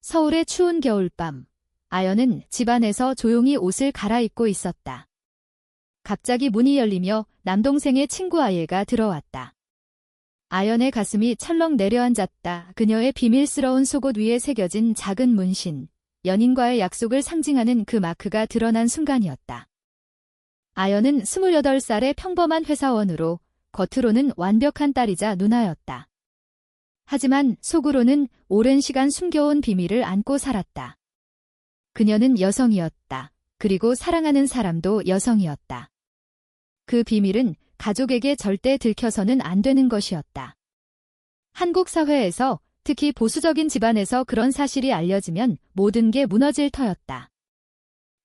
서울의 추운 겨울밤, 아연은 집안에서 조용히 옷을 갈아입고 있었다. 갑자기 문이 열리며 남동생의 친구 아예가 들어왔다. 아연의 가슴이 철렁 내려앉았다. 그녀의 비밀스러운 속옷 위에 새겨진 작은 문신, 연인과의 약속을 상징하는 그 마크가 드러난 순간이었다. 아연은 28살의 평범한 회사원으로 겉으로는 완벽한 딸이자 누나였다. 하지만 속으로는 오랜 시간 숨겨온 비밀을 안고 살았다. 그녀는 여성이었다. 그리고 사랑하는 사람도 여성이었다. 그 비밀은 가족에게 절대 들켜서는 안 되는 것이었다. 한국 사회에서, 특히 보수적인 집안에서 그런 사실이 알려지면 모든 게 무너질 터였다.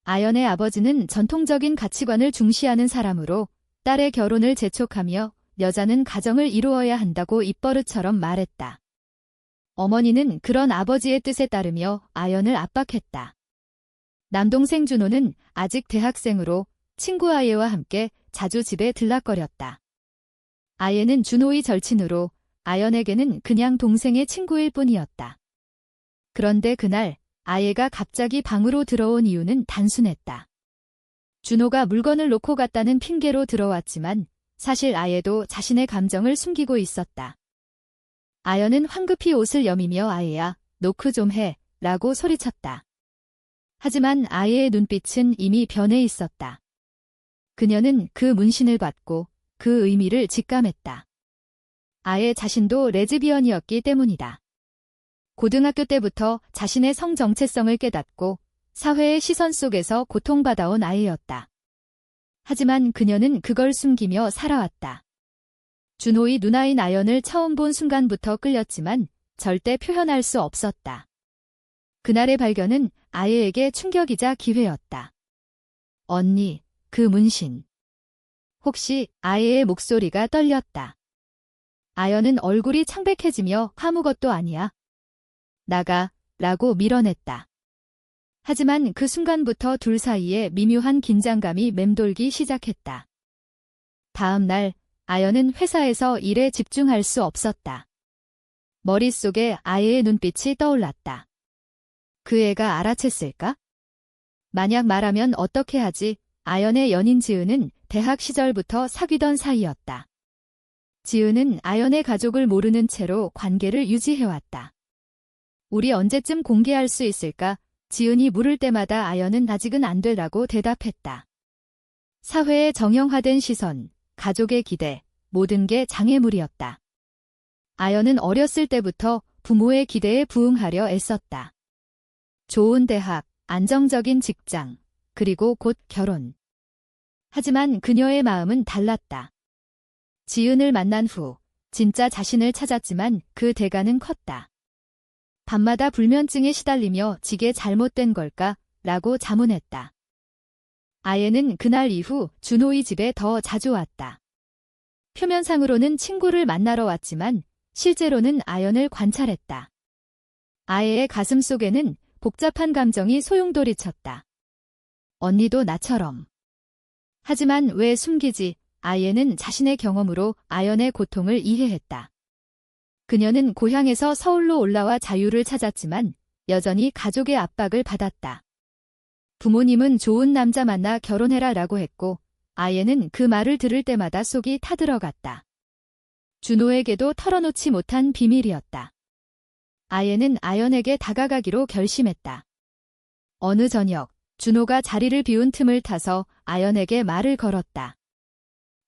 아연의 아버지는 전통적인 가치관을 중시하는 사람으로 딸의 결혼을 재촉하며 여자는 가정을 이루어야 한다고 입버릇처럼 말했다. 어머니는 그런 아버지의 뜻에 따르며 아연을 압박했다. 남동생 준호는 아직 대학생으로 친구 아예와 함께 자주 집에 들락거렸다. 아예는 준호의 절친으로 아연에게는 그냥 동생의 친구일 뿐이었다. 그런데 그날 아예가 갑자기 방으로 들어온 이유는 단순했다. 준호가 물건을 놓고 갔다는 핑계로 들어왔지만 사실 아예도 자신의 감정을 숨기고 있었다. 아연은 황급히 옷을 여미며 아예야, 노크 좀 해, 라고 소리쳤다. 하지만 아예의 눈빛은 이미 변해 있었다. 그녀는 그 문신을 받고 그 의미를 직감했다. 아예 자신도 레즈비언이었기 때문이다. 고등학교 때부터 자신의 성 정체성을 깨닫고 사회의 시선 속에서 고통받아온 아이였다. 하지만 그녀는 그걸 숨기며 살아왔다. 준호의 누나인 아연을 처음 본 순간부터 끌렸지만 절대 표현할 수 없었다. 그날의 발견은 아예에게 충격이자 기회였다. 언니, 그 문신. 혹시 아예의 목소리가 떨렸다. 아연은 얼굴이 창백해지며 아무것도 아니야. 나가, 라고 밀어냈다. 하지만 그 순간부터 둘 사이에 미묘한 긴장감이 맴돌기 시작했다. 다음 날, 아연은 회사에서 일에 집중할 수 없었다. 머릿속에 아예의 눈빛이 떠올랐다. 그 애가 알아챘을까? 만약 말하면 어떻게 하지? 아연의 연인 지은은 대학 시절부터 사귀던 사이였다. 지은은 아연의 가족을 모르는 채로 관계를 유지해왔다. 우리 언제쯤 공개할 수 있을까? 지은이 물을 때마다 아연은 아직은 안 되라고 대답했다. 사회의 정형화된 시선, 가족의 기대, 모든 게 장애물이었다. 아연은 어렸을 때부터 부모의 기대에 부응하려 애썼다. 좋은 대학, 안정적인 직장, 그리고 곧 결혼. 하지만 그녀의 마음은 달랐다. 지은을 만난 후 진짜 자신을 찾았지만 그 대가는 컸다. 밤마다 불면증에 시달리며 지게 잘못된 걸까? 라고 자문했다. 아예는 그날 이후 준호의 집에 더 자주 왔다. 표면상으로는 친구를 만나러 왔지만 실제로는 아연을 관찰했다. 아예의 가슴 속에는 복잡한 감정이 소용돌이쳤다. 언니도 나처럼. 하지만 왜 숨기지? 아예는 자신의 경험으로 아연의 고통을 이해했다. 그녀는 고향에서 서울로 올라와 자유를 찾았지만 여전히 가족의 압박을 받았다. 부모님은 좋은 남자 만나 결혼해라 라고 했고 아예는 그 말을 들을 때마다 속이 타들어갔다. 준호에게도 털어놓지 못한 비밀이었다. 아예는 아연에게 다가가기로 결심했다. 어느 저녁, 준호가 자리를 비운 틈을 타서 아연에게 말을 걸었다.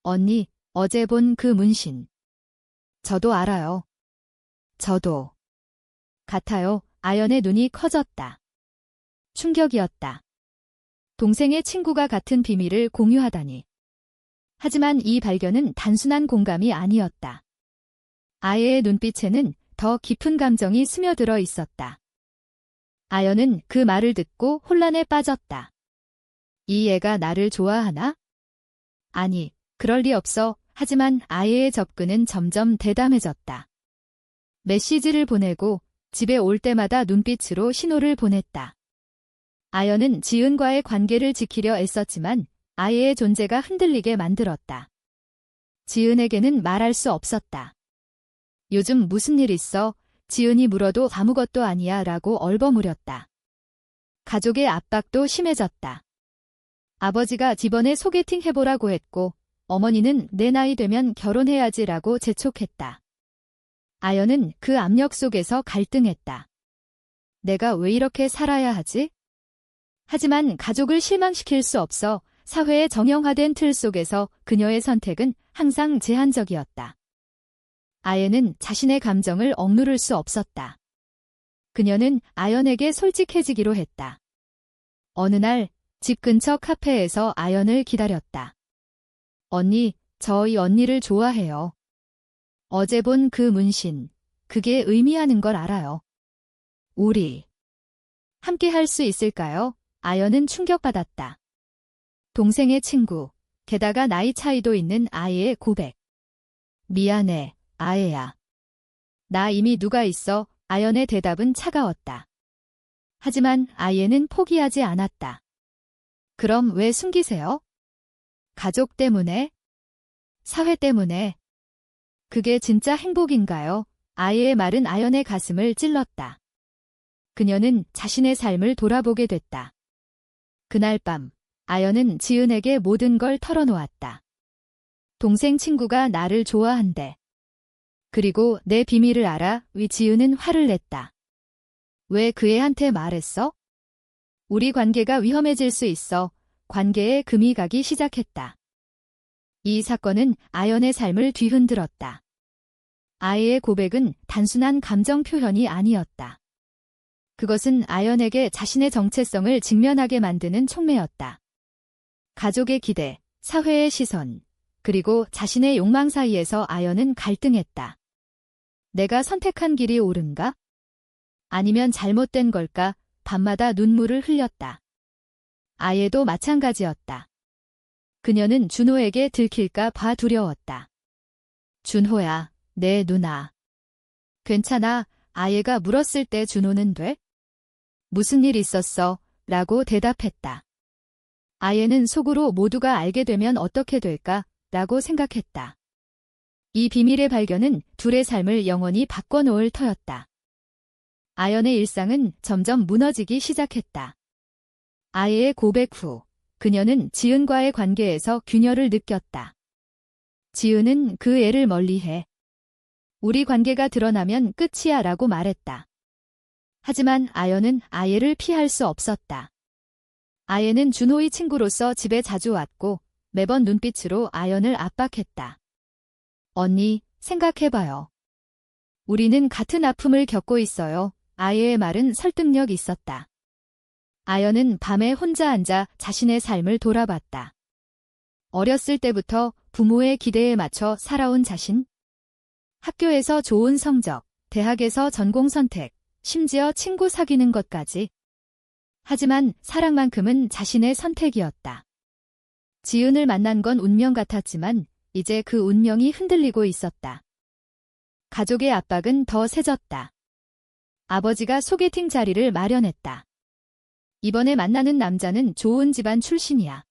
언니, 어제 본 그 문신. 저도 알아요. 저도. 같아요. 아연의 눈이 커졌다. 충격이었다. 동생의 친구가 같은 비밀을 공유하다니. 하지만 이 발견은 단순한 공감이 아니었다. 아예의 눈빛에는 더 깊은 감정이 스며들어 있었다. 아연은 그 말을 듣고 혼란에 빠졌다. 이 애가 나를 좋아하나? 아니, 그럴 리 없어. 하지만 아예의 접근은 점점 대담해졌다. 메시지를 보내고 집에 올 때마다 눈빛으로 신호를 보냈다. 아연은 지은과의 관계를 지키려 애썼지만 아예의 존재가 흔들리게 만들었다. 지은에게는 말할 수 없었다. 요즘 무슨 일 있어? 지은이 물어도 아무것도 아니야 라고 얼버무렸다. 가족의 압박도 심해졌다. 아버지가 이번에 소개팅 해보라고 했고 어머니는 내 나이 되면 결혼해야지라고 재촉했다. 아연은 그 압력 속에서 갈등했다. 내가 왜 이렇게 살아야 하지? 하지만 가족을 실망시킬 수 없어 사회의 정형화된 틀 속에서 그녀의 선택은 항상 제한적이었다. 아연은 자신의 감정을 억누를 수 없었다. 그녀는 아연에게 솔직해지기로 했다. 어느 날 집 근처 카페에서 아연을 기다렸다. 언니, 저희 언니를 좋아해요. 어제 본 그 문신, 그게 의미하는 걸 알아요. 우리 함께 할 수 있을까요? 아연은 충격받았다. 동생의 친구, 게다가 나이 차이도 있는 아이의 고백. 미안해, 아예야. 나 이미 누가 있어. 아연의 대답은 차가웠다. 하지만 아예는 포기하지 않았다. 그럼 왜 숨기세요? 가족 때문에? 사회 때문에? 그게 진짜 행복인가요? 아예의 말은 아연의 가슴을 찔렀다. 그녀는 자신의 삶을 돌아보게 됐다. 그날 밤, 아연은 지은에게 모든 걸 털어놓았다. 동생 친구가 나를 좋아한대. 그리고 내 비밀을 알아. 지은은 화를 냈다. 왜 그 애한테 말했어? 우리 관계가 위험해질 수 있어. 관계에 금이 가기 시작했다. 이 사건은 아연의 삶을 뒤흔들었다. 아이의 고백은 단순한 감정 표현이 아니었다. 그것은 아연에게 자신의 정체성을 직면하게 만드는 촉매였다. 가족의 기대, 사회의 시선, 그리고 자신의 욕망 사이에서 아연은 갈등했다. 내가 선택한 길이 옳은가? 아니면 잘못된 걸까? 밤마다 눈물을 흘렸다. 아예도 마찬가지였다. 그녀는 준호에게 들킬까 봐 두려웠다. 준호야, 내 누나. 괜찮아. 아예가 물었을 때 준호는 돼? 무슨 일 있었어? 라고 대답했다. 아예는 속으로 모두가 알게 되면 어떻게 될까? 라고 생각했다. 이 비밀의 발견은 둘의 삶을 영원히 바꿔놓을 터였다. 아연의 일상은 점점 무너지기 시작했다. 아예의 고백 후 그녀는 지은과의 관계에서 균열을 느꼈다. 지은은 그 애를 멀리해. 우리 관계가 드러나면 끝이야 라고 말했다. 하지만 아연은 아예를 피할 수 없었다. 아예는 준호의 친구로서 집에 자주 왔고 매번 눈빛으로 아연을 압박했다. 언니, 생각해봐요. 우리는 같은 아픔을 겪고 있어요. 아예의 말은 설득력 있었다. 아연은 밤에 혼자 앉아 자신의 삶을 돌아봤다. 어렸을 때부터 부모의 기대에 맞춰 살아온 자신? 학교에서 좋은 성적, 대학에서 전공 선택, 심지어 친구 사귀는 것까지. 하지만 사랑만큼은 자신의 선택이었다. 지은을 만난 건 운명 같았지만 이제 그 운명이 흔들리고 있었다. 가족의 압박은 더 세졌다. 아버지가 소개팅 자리를 마련했다. 이번에 만나는 남자는 좋은 집안 출신이야.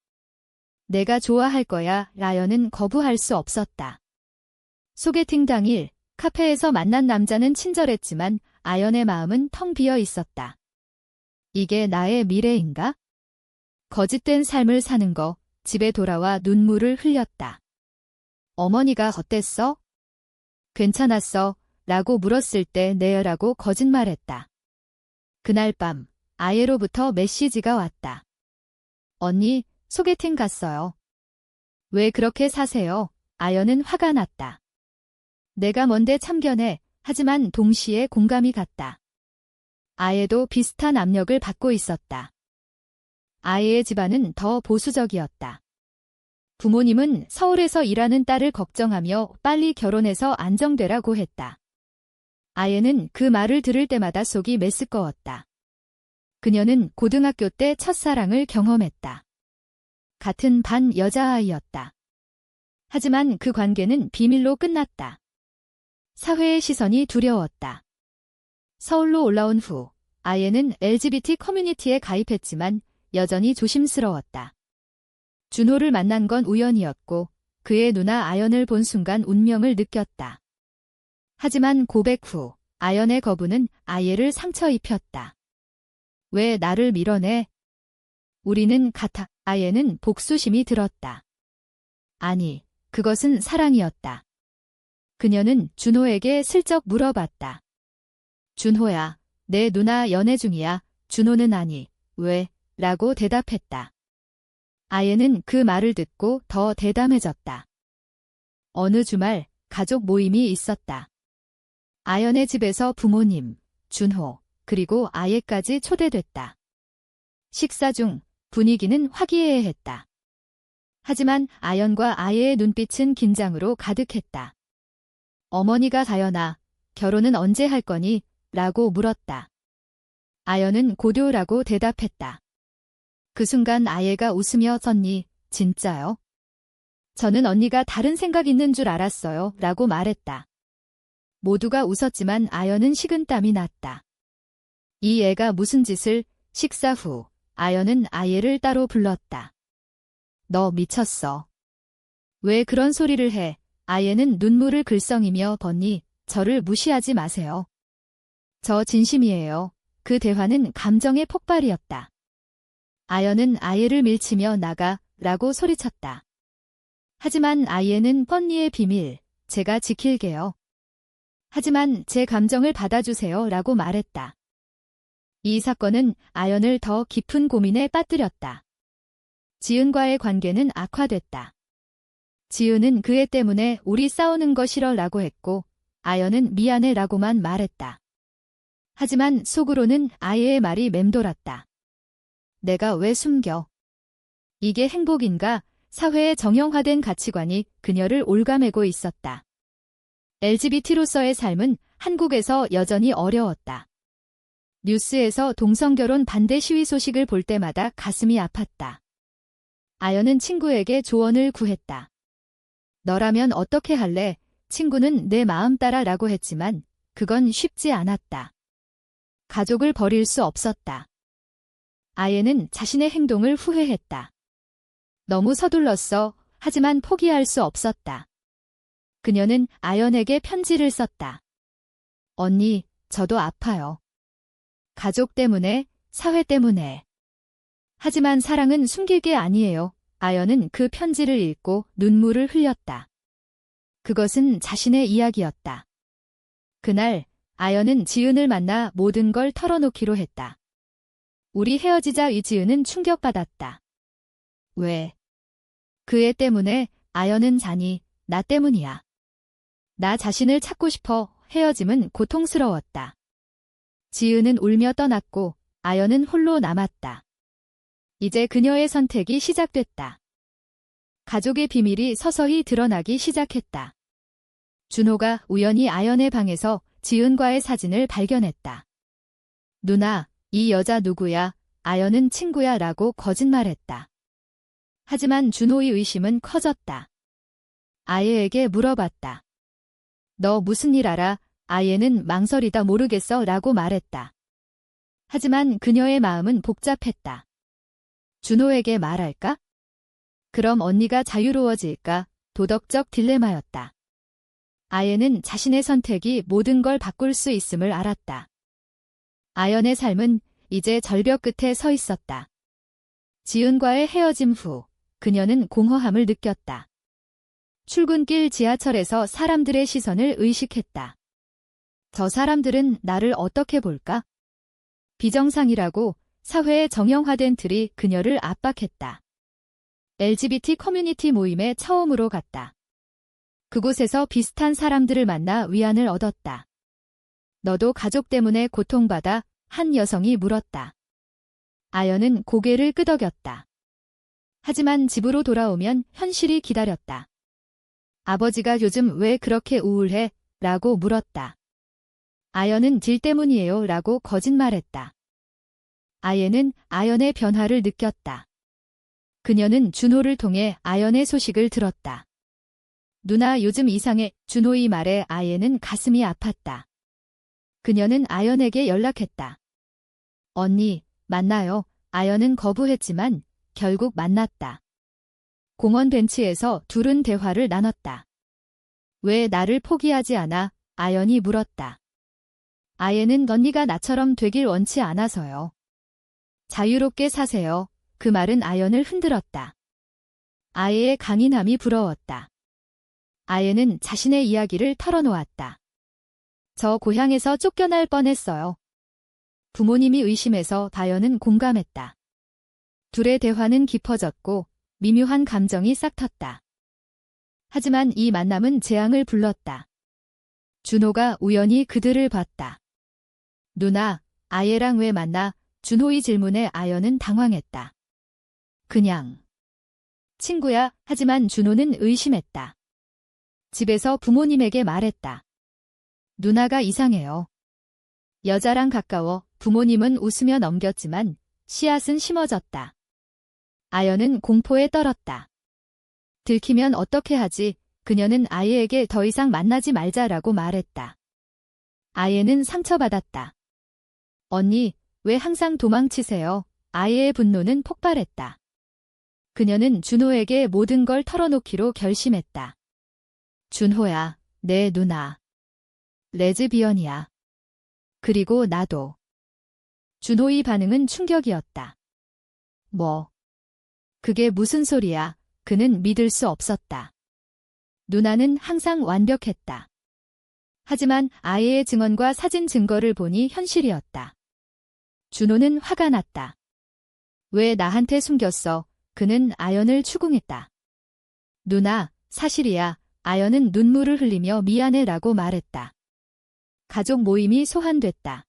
내가 좋아할 거야. 아연은 거부할 수 없었다. 소개팅 당일 카페에서 만난 남자는 친절했지만 아연의 마음은 텅 비어 있었다. 이게 나의 미래인가? 거짓된 삶을 사는 거. 집에 돌아와 눈물을 흘렸다. 어머니가 어땠어? 괜찮았어. 라고 물었을 때 네라고 거짓말했다. 그날 밤 아예로부터 메시지가 왔다. 언니, 소개팅 갔어요. 왜 그렇게 사세요? 아연은 화가 났다. 내가 뭔데 참견해. 하지만 동시에 공감이 갔다. 아예도 비슷한 압력을 받고 있었다. 아예의 집안은 더 보수적이었다. 부모님은 서울에서 일하는 딸을 걱정하며 빨리 결혼해서 안정되라고 했다. 아예는 그 말을 들을 때마다 속이 메스꺼웠다. 그녀는 고등학교 때 첫사랑을 경험했다. 같은 반 여자아이였다. 하지만 그 관계는 비밀로 끝났다. 사회의 시선이 두려웠다. 서울로 올라온 후 아예는 LGBT 커뮤니티에 가입했지만 여전히 조심스러웠다. 준호를 만난 건 우연이었고 그의 누나 아연을 본 순간 운명을 느꼈다. 하지만 고백 후 아연의 거부는 아예를 상처 입혔다. 왜 나를 밀어내? 우리는 같아. 아예는 복수심이 들었다. 아니, 그것은 사랑이었다. 그녀는 준호에게 슬쩍 물어봤다. 준호야, 내 누나 연애 중이야. 준호는 아니. 왜? 라고 대답했다. 아예는 그 말을 듣고 더 대담해졌다. 어느 주말 가족 모임이 있었다. 아연의 집에서 부모님, 준호, 그리고 아예까지 초대됐다. 식사 중 분위기는 화기애애했다. 하지만 아연과 아예의 눈빛은 긴장으로 가득했다. 어머니가 다연아, 결혼은 언제 할 거니? 라고 물었다. 아연은 고려라고 대답했다. 그 순간 아예가 웃으며 언니, 진짜요? 저는 언니가 다른 생각 있는 줄 알았어요. 라고 말했다. 모두가 웃었지만 아연은 식은땀이 났다. 이 애가 무슨 짓을? 식사 후 아연은 아예를 따로 불렀다. 너 미쳤어. 왜 그런 소리를 해? 아예는 눈물을 글썽이며 언니, 저를 무시하지 마세요. 저 진심이에요. 그 대화는 감정의 폭발이었다. 아연은 아예를 밀치며 나가 라고 소리쳤다. 하지만 아예는 언니의 비밀, 제가 지킬게요. 하지만 제 감정을 받아주세요 라고 말했다. 이 사건은 아연을 더 깊은 고민에 빠뜨렸다. 지은과의 관계는 악화됐다. 지은은 그 애 때문에 우리 싸우는 거 싫어 라고 했고 아연은 미안해 라고만 말했다. 하지만 속으로는 아예의 말이 맴돌았다. 내가 왜 숨겨? 이게 행복인가? 사회의 정형화된 가치관이 그녀를 올가매고 있었다. LGBT로서의 삶은 한국에서 여전히 어려웠다. 뉴스에서 동성결혼 반대 시위 소식을 볼 때마다 가슴이 아팠다. 아연은 친구에게 조언을 구했다. 너라면 어떻게 할래? 친구는 내 마음 따라 라고 했지만 그건 쉽지 않았다. 가족을 버릴 수 없었다. 아예는 자신의 행동을 후회했다. 너무 서둘렀어. 하지만 포기할 수 없었다. 그녀는 아연에게 편지를 썼다. 언니, 저도 아파요. 가족 때문에, 사회 때문에. 하지만 사랑은 숨길 게 아니에요. 아연은 그 편지를 읽고 눈물을 흘렸다. 그것은 자신의 이야기였다. 그날 아연은 지은을 만나 모든 걸 털어놓기로 했다. 우리 헤어지자. 이지은은 충격받았다. 왜? 그 애 때문에. 아연은 자니, 나 때문이야. 나 자신을 찾고 싶어. 헤어짐은 고통스러웠다. 지은은 울며 떠났고 아연은 홀로 남았다. 이제 그녀의 선택이 시작됐다. 가족의 비밀이 서서히 드러나기 시작했다. 준호가 우연히 아연의 방에서 지은과의 사진을 발견했다. 누나, 이 여자 누구야? 아연은 친구야 라고 거짓말했다. 하지만 준호의 의심은 커졌다. 아예에게 물어봤다. 너 무슨 일 알아? 아예는 망설이다 모르겠어 라고 말했다. 하지만 그녀의 마음은 복잡했다. 준호에게 말할까? 그럼 언니가 자유로워질까? 도덕적 딜레마였다. 아예는 자신의 선택이 모든 걸 바꿀 수 있음을 알았다. 아연의 삶은 이제 절벽 끝에 서 있었다. 지은과의 헤어짐 후 그녀는 공허함을 느꼈다. 출근길 지하철에서 사람들의 시선을 의식했다. 저 사람들은 나를 어떻게 볼까? 비정상이라고 사회의 정형화된 틀이 그녀를 압박했다. LGBT 커뮤니티 모임에 처음으로 갔다. 그곳에서 비슷한 사람들을 만나 위안을 얻었다. 너도 가족 때문에 고통받아? 한 여성이 물었다. 아연은 고개를 끄덕였다. 하지만 집으로 돌아오면 현실이 기다렸다. 아버지가 요즘 왜 그렇게 우울해? 라고 물었다. 아연은 질 때문이에요 라고 거짓말했다. 아예는 아연의 변화를 느꼈다. 그녀는 준호를 통해 아연의 소식을 들었다. 누나 요즘 이상해. 준호의 말에 아예는 가슴이 아팠다. 그녀는 아연에게 연락했다. 언니, 만나요. 아연은 거부했지만 결국 만났다. 공원 벤치에서 둘은 대화를 나눴다. 왜 나를 포기하지 않아? 아연이 물었다. 아예는 언니가 나처럼 되길 원치 않아서요. 자유롭게 사세요. 그 말은 아연을 흔들었다. 아예의 강인함이 부러웠다. 아예는 자신의 이야기를 털어놓았다. 저 고향에서 쫓겨날 뻔했어요. 부모님이 의심해서 다연은 공감했다. 둘의 대화는 깊어졌고 미묘한 감정이 싹텄다. 하지만 이 만남은 재앙을 불렀다. 준호가 우연히 그들을 봤다. 누나, 아예랑 왜 만나? 준호의 질문에 아연은 당황했다. 그냥 친구야. 하지만 준호는 의심했다. 집에서 부모님에게 말했다. 누나가 이상해요. 여자랑 가까워. 부모님은 웃으며 넘겼지만 씨앗은 심어졌다. 아연은 공포에 떨었다. 들키면 어떻게 하지? 그녀는 아예에게 더 이상 만나지 말자라고 말했다. 아예는 상처받았다. 언니, 왜 항상 도망치세요? 아예의 분노는 폭발했다. 그녀는 준호에게 모든 걸 털어놓기로 결심했다. 준호야, 내 누나. 레즈비언이야. 그리고 나도. 준호의 반응은 충격이었다. 뭐? 그게 무슨 소리야? 그는 믿을 수 없었다. 누나는 항상 완벽했다. 하지만 아예의 증언과 사진 증거를 보니 현실이었다. 준호는 화가 났다. 왜 나한테 숨겼어? 그는 아연을 추궁했다. 누나, 사실이야. 아연은 눈물을 흘리며 미안해라고 말했다. 가족 모임이 소환됐다.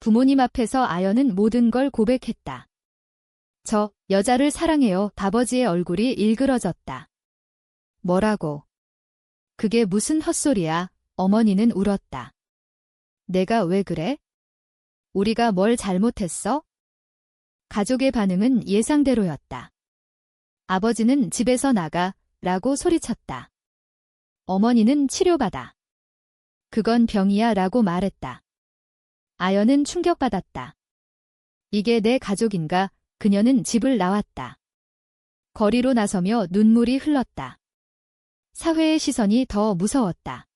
부모님 앞에서 아연은 모든 걸 고백했다. 저 여자를 사랑해요. 아버지의 얼굴이 일그러졌다. 뭐라고? 그게 무슨 헛소리야? 어머니는 울었다. 내가 왜 그래? 우리가 뭘 잘못했어? 가족의 반응은 예상대로였다. 아버지는 집에서 나가 라고 소리쳤다. 어머니는 치료받아. 그건 병이야 라고 말했다. 아연은 충격받았다. 이게 내 가족인가? 그녀는 집을 나왔다. 거리로 나서며 눈물이 흘렀다. 사회의 시선이 더 무서웠다.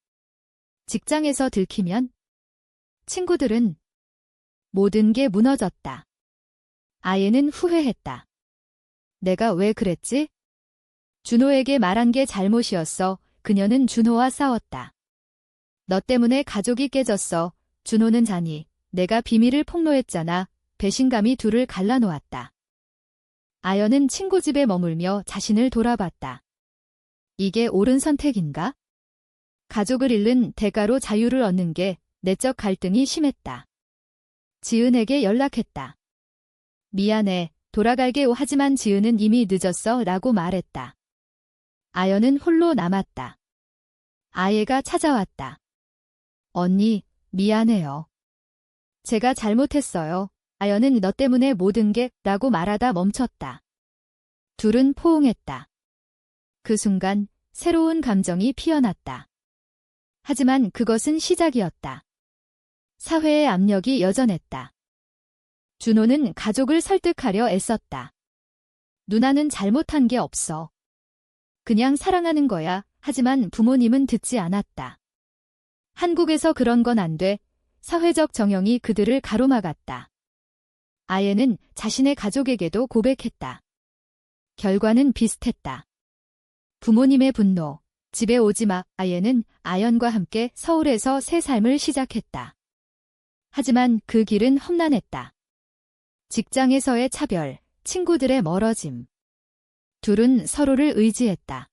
직장에서 들키면? 친구들은? 모든 게 무너졌다. 아예는 후회했다. 내가 왜 그랬지? 준호에게 말한 게 잘못이었어. 그녀는 준호와 싸웠다. 너 때문에 가족이 깨졌어. 준호는 자니. 내가 비밀을 폭로했잖아. 배신감이 둘을 갈라놓았다. 아연은 친구 집에 머물며 자신을 돌아봤다. 이게 옳은 선택인가? 가족을 잃는 대가로 자유를 얻는 게 내적 갈등이 심했다. 지은에게 연락했다. 미안해, 돌아갈게. 하지만 지은은 이미 늦었어 라고 말했다. 아연은 홀로 남았다. 아예가 찾아왔다. 언니, 미안해요. 제가 잘못했어요. 아연은 너 때문에 모든 게 라고 말하다 멈췄다. 둘은 포옹했다. 그 순간 새로운 감정이 피어났다. 하지만 그것은 시작이었다. 사회의 압력이 여전했다. 준호는 가족을 설득하려 애썼다. 누나는 잘못한 게 없어. 그냥 사랑하는 거야. 하지만 부모님은 듣지 않았다. 한국에서 그런 건 안 돼. 사회적 정형이 그들을 가로막았다. 아예는 자신의 가족에게도 고백했다. 결과는 비슷했다. 부모님의 분노, 집에 오지 마. 아예는 아연과 함께 서울에서 새 삶을 시작했다. 하지만 그 길은 험난했다. 직장에서의 차별, 친구들의 멀어짐. 둘은 서로를 의지했다.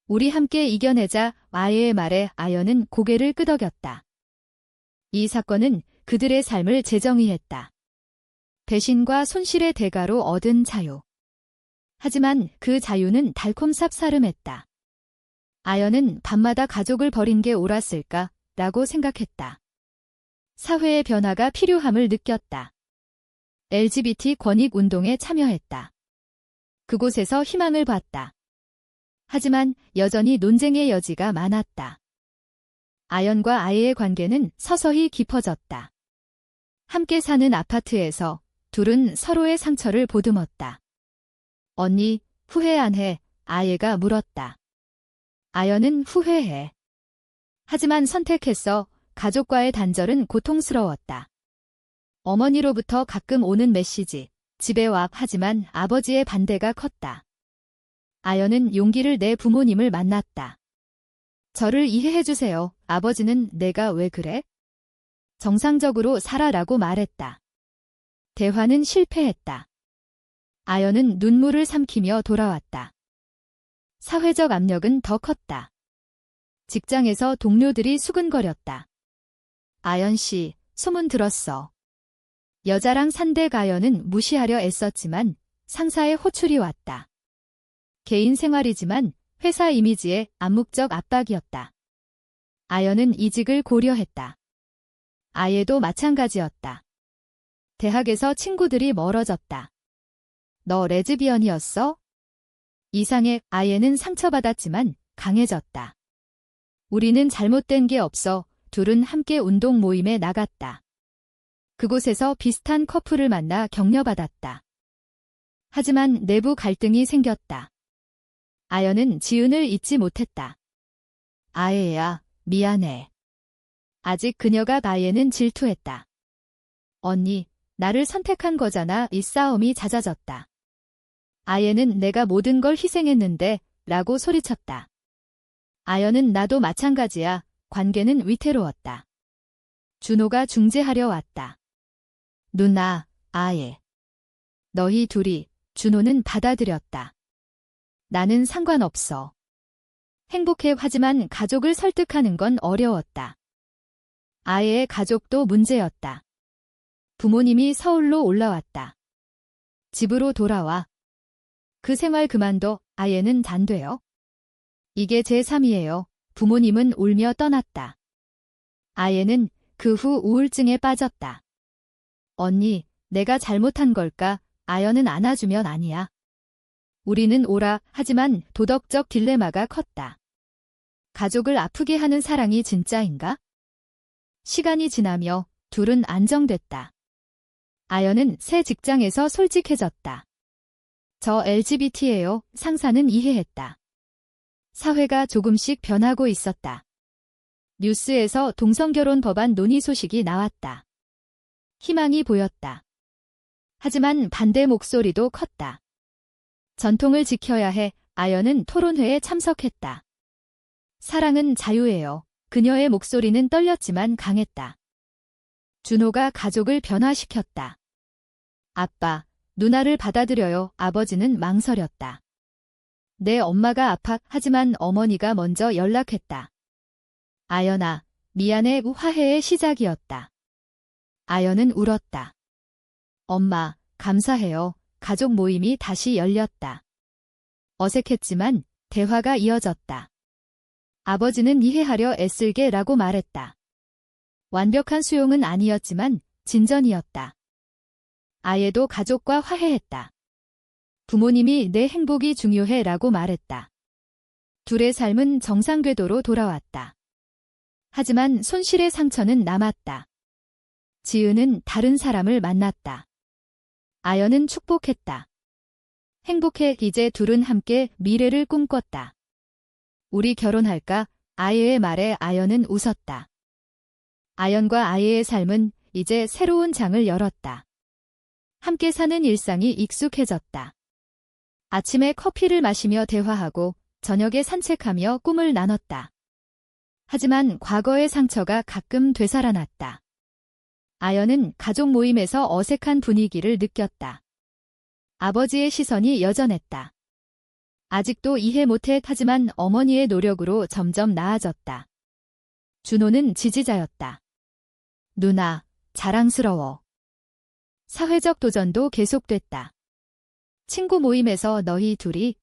우리 함께 이겨내자. 아예의 말에 아연은 고개를 끄덕였다. 이 사건은 그들의 삶을 재정의했다. 배신과 손실의 대가로 얻은 자유. 하지만 그 자유는 달콤 쌉싸름했다. 아연은 밤마다 가족을 버린 게 옳았을까? 라고 생각했다. 사회의 변화가 필요함을 느꼈다. LGBT 권익 운동에 참여했다. 그곳에서 희망을 봤다. 하지만 여전히 논쟁의 여지가 많았다. 아연과 아예의 관계는 서서히 깊어졌다. 함께 사는 아파트에서 둘은 서로의 상처를 보듬었다. 언니, 후회 안 해? 아예가 물었다. 아연은 후회해. 하지만 선택했어. 가족과의 단절은 고통스러웠다. 어머니로부터 가끔 오는 메시지, 집에 와 하지만 아버지의 반대가 컸다. 아연은 용기를 내 부모님을 만났다. 저를 이해해주세요. 아버지는 내가 왜 그래? 정상적으로 살아라고 말했다. 대화는 실패했다. 아연은 눈물을 삼키며 돌아왔다. 사회적 압력은 더 컸다. 직장에서 동료들이 수근거렸다. 아연 씨, 소문 들었어. 여자랑 산대 가연은 무시하려 애썼지만 상사의 호출이 왔다. 개인 생활이지만 회사 이미지에 암묵적 압박이었다. 아연은 이직을 고려했다. 아예도 마찬가지였다. 대학에서 친구들이 멀어졌다. 너 레즈비언이었어? 이상해. 아예는 상처받았지만 강해졌다. 우리는 잘못된 게 없어. 둘은 함께 운동 모임에 나갔다. 그곳에서 비슷한 커플을 만나 격려받았다. 하지만 내부 갈등이 생겼다. 아연은 지은을 잊지 못했다. 아예야, 미안해. 아직 그녀가 아예는 질투했다. 언니, 나를 선택한 거잖아. 이 싸움이 잦아졌다. 아예는 내가 모든 걸 희생했는데 라고 소리쳤다. 아연은 나도 마찬가지야. 관계는 위태로웠다. 준호가 중재하려 왔다. 누나, 아예. 너희 둘이, 준호는 받아들였다. 나는 상관없어. 행복해. 하지만 가족을 설득하는 건 어려웠다. 아예의 가족도 문제였다. 부모님이 서울로 올라왔다. 집으로 돌아와. 그 생활 그만둬. 아예는 단돼요. 이게 제3이에요. 부모님은 울며 떠났다. 아예는 그 후 우울증에 빠졌다. 언니, 내가 잘못한 걸까? 아연은 안아주면 아니야. 우리는 오라. 하지만 도덕적 딜레마가 컸다. 가족을 아프게 하는 사랑이 진짜인가? 시간이 지나며 둘은 안정됐다. 아연은 새 직장에서 솔직해졌다. 저 LGBT예요. 상사는 이해했다. 사회가 조금씩 변하고 있었다. 뉴스에서 동성결혼 법안 논의 소식이 나왔다. 희망이 보였다. 하지만 반대 목소리도 컸다. 전통을 지켜야 해. 아연은 토론회에 참석했다. 사랑은 자유예요. 그녀의 목소리는 떨렸지만 강했다. 준호가 가족을 변화시켰다. 아빠, 누나를 받아들여요. 아버지는 망설였다. 내 엄마가 아파. 하지만 어머니가 먼저 연락했다. 아연아, 미안해. 화해의 시작이었다. 아연은 울었다. 엄마, 감사해요. 가족 모임이 다시 열렸다. 어색했지만 대화가 이어졌다. 아버지는 이해하려 애쓸게라고 말했다. 완벽한 수용은 아니었지만 진전이었다. 아예도 가족과 화해했다. 부모님이 내 행복이 중요해라고 말했다. 둘의 삶은 정상 궤도로 돌아왔다. 하지만 손실의 상처는 남았다. 지은은 다른 사람을 만났다. 아연은 축복했다. 행복해. 이제 둘은 함께 미래를 꿈꿨다. 우리 결혼할까? 아예의 말에 아연은 웃었다. 아연과 아예의 삶은 이제 새로운 장을 열었다. 함께 사는 일상이 익숙해졌다. 아침에 커피를 마시며 대화하고 저녁에 산책하며 꿈을 나눴다. 하지만 과거의 상처가 가끔 되살아났다. 아연은 가족 모임에서 어색한 분위기를 느꼈다. 아버지의 시선이 여전했다. 아직도 이해 못해. 하지만 어머니의 노력으로 점점 나아졌다. 준호는 지지자였다. 누나, 자랑스러워. 사회적 도전도 계속됐다. 친구 모임에서 너희 둘이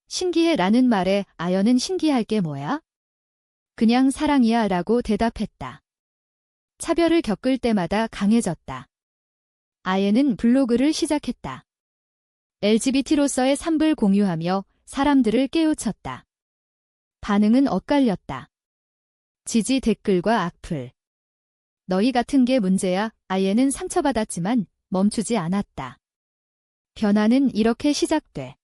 신기해 라는 말에 아연은 신기할 게 뭐야? 그냥 사랑이야 라고 대답했다. 차별을 겪을 때마다 강해졌다. 아예는 블로그를 시작했다. LGBT로서의 삶을 공유하며 사람들을 깨우쳤다. 반응은 엇갈렸다. 지지 댓글과 악플. 너희 같은 게 문제야. 아예는 상처받았지만 멈추지 않았다. 변화는 이렇게 시작돼.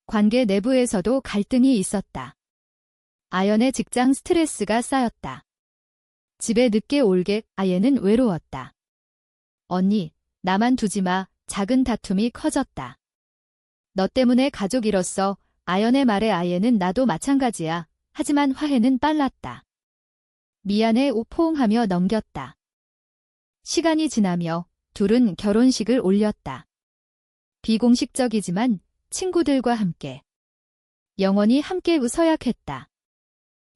관계 내부에서도 갈등이 있었다. 아연의 직장 스트레스가 쌓였다. 집에 늦게 올게 아예는 외로웠다. 언니, 나만 두지 마. 작은 다툼이 커졌다. 너 때문에 가족 잃었어. 아연의 말에 아예는 나도 마찬가지야. 하지만 화해는 빨랐다. 미안해 포옹하며 넘겼다. 시간이 지나며 둘은 결혼식을 올렸다. 비공식적이지만 친구들과 함께. 영원히 함께 웃어야 했다.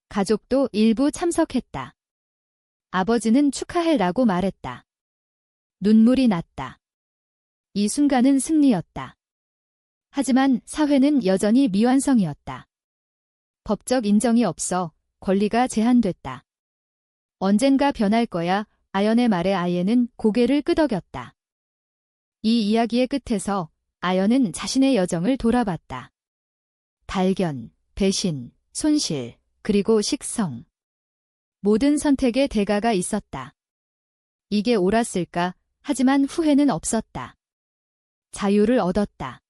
가족도 일부 참석했다. 아버지는 축하해라고 말했다. 눈물이 났다. 이 순간은 승리였다. 하지만 사회는 여전히 미완성이었다. 법적 인정이 없어 권리가 제한됐다. 언젠가 변할 거야. 아연의 말에 아예는 고개를 끄덕였다. 이 이야기의 끝에서 아연은 자신의 여정을 돌아봤다. 발견, 배신, 손실, 그리고 식성. 모든 선택에 대가가 있었다. 이게 옳았을까? 하지만 후회는 없었다. 자유를 얻었다.